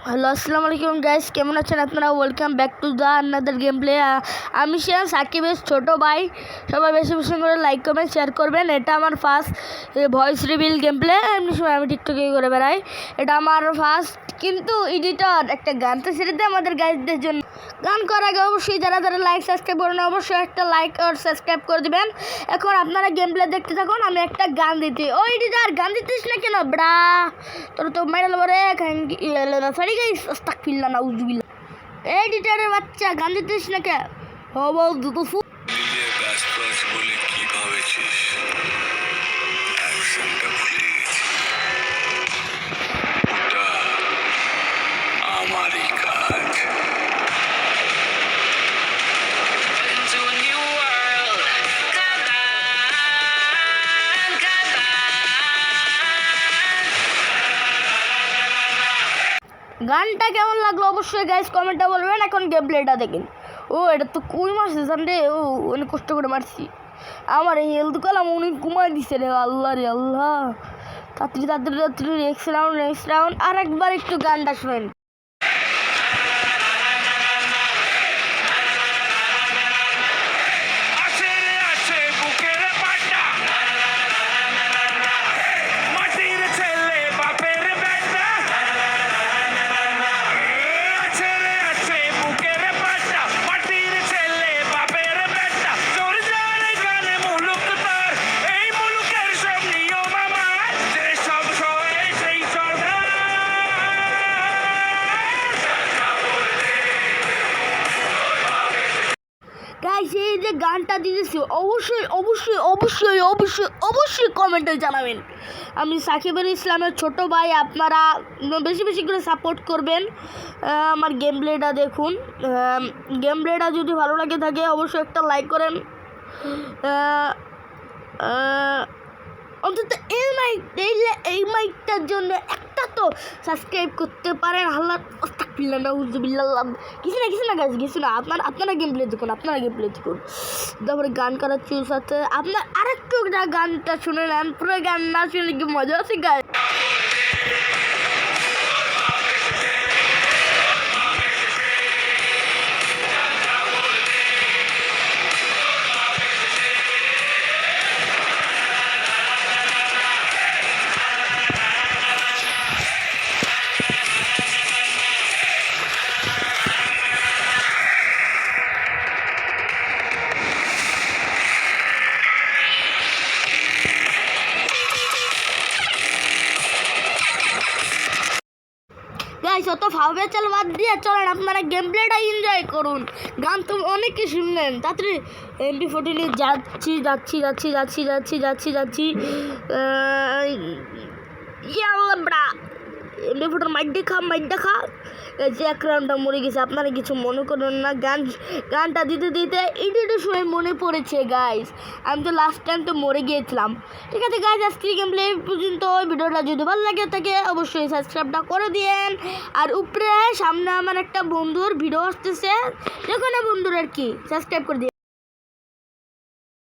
Hello, আসসালামু আলাইকুম guys, কেমন আছেন আপনারা? Welcome back to the another game play. আমি শেয়ার সাকিবের ছোটো ভাই। সবাই বেশি বেশি করে লাইক করবেন, শেয়ার করবেন। এটা আমার first voice reveal game play. এমনি সময় আমি টিকটকে করে বেড়াই, এটা আমার ফার্স্ট। কিন্তু এডিটর একটা গান তো ছেড়ে দেয় আমাদের গাইজদের জন্য। গান করার আগে অবশ্যই যারা যারা লাইক সাবস্ক্রাইব করেন অবশ্যই একটা লাইক আর সাবস্ক্রাইব করে দেবেন। এখন আপনারা গেম প্লে দেখতে থাকুন, আমি একটা গান দিতে। ও এডিটর গান দিতিস না কেন ব্রা? তোর তো মেডাল বরে সরি গাইস, আস্তাগফিরুল্লাহ নাউজুবিল্লাহ। এডিটরের বাচ্চা গান দিতিস না কে? ও বল দুটো ফু বলে কি ভাবেছিস? অ্যাকশনটা ভুলে গেছি, ওটা আমারই কাজ। গানটা কেমন লাগলো অবশ্যই গাইস কমেন্টে বলবেন। এখন গেম প্লেটা দেখেন। ও এটা তো কই মারছে রে, ও অনেক কষ্ট করে মারছি। আমার এই হেলথ কলাম উনি ঘুমাই দিছে রে, আল্লাহ রে আল্লাহ। তাড়াতাড়ি তাড়াতাড়ি তাড়াতাড়ি নেক্সট রাউন্ড। আর একবার একটু গানটা শুনেন। গাইস এই যে গানটা দিয়েছি অবশ্যই অবশ্যই অবশ্যই অবশ্যই অবশ্যই কমেন্টে জানাবেন। আমি সাকিবুল ইসলামের ছোটো ভাই, আপনারা বেশি বেশি করে সাপোর্ট করবেন। আমার গেম প্লেটা দেখুন। গেম প্লেটা যদি ভালো লাগে থাকে অবশ্যই একটা লাইক করেন। অন্তত এই মাইকটার জন্য একটা তো সাবস্ক্রাইব করতে পারেন। আল্লাহ আস্তাগফিরুল্লাহ নাউজুবিল্লাহ। কিছু না গাইস, কিছু না। আপনারা গেম প্লে দেখুন, তারপরে গান করার চুজ আছে আপনার। আরেকটু গানটা শুনে নেন, পুরো গান না শুনে কি মজা আছে গাইস। গাইস অত ভাবে চাল বাদ দিয়ে চলেন আপনারা গেম প্লেটা এনজয় করুন। গান তো অনেকে শুনলেন। তাড়াতাড়ি MP14 যাচ্ছি ইয়াল্লা ব্রা। MP14 মাইট দেখা যে এক রাউন্ডটা মরে গেছে। আপনারা কিছু মনে করেন না। গানটা দিতে দিতে এডিটের সময় মনে পড়েছে গাইস, আমি তো লাস্ট টাইম তো মরে গিয়েছিলাম। ঠিক আছে গাইস, আজকে গেম প্লে পর্যন্ত। ভিডিওটা যদি ভালো লাগে থাকে অবশ্যই সাবস্ক্রাইবটা করে দিয়েন। আর উপরে সামনে আমার একটা বন্ধুর ভিডিও আসতেছে, যেখানে বন্ধুর আর কি সাবস্ক্রাইব করে দিন।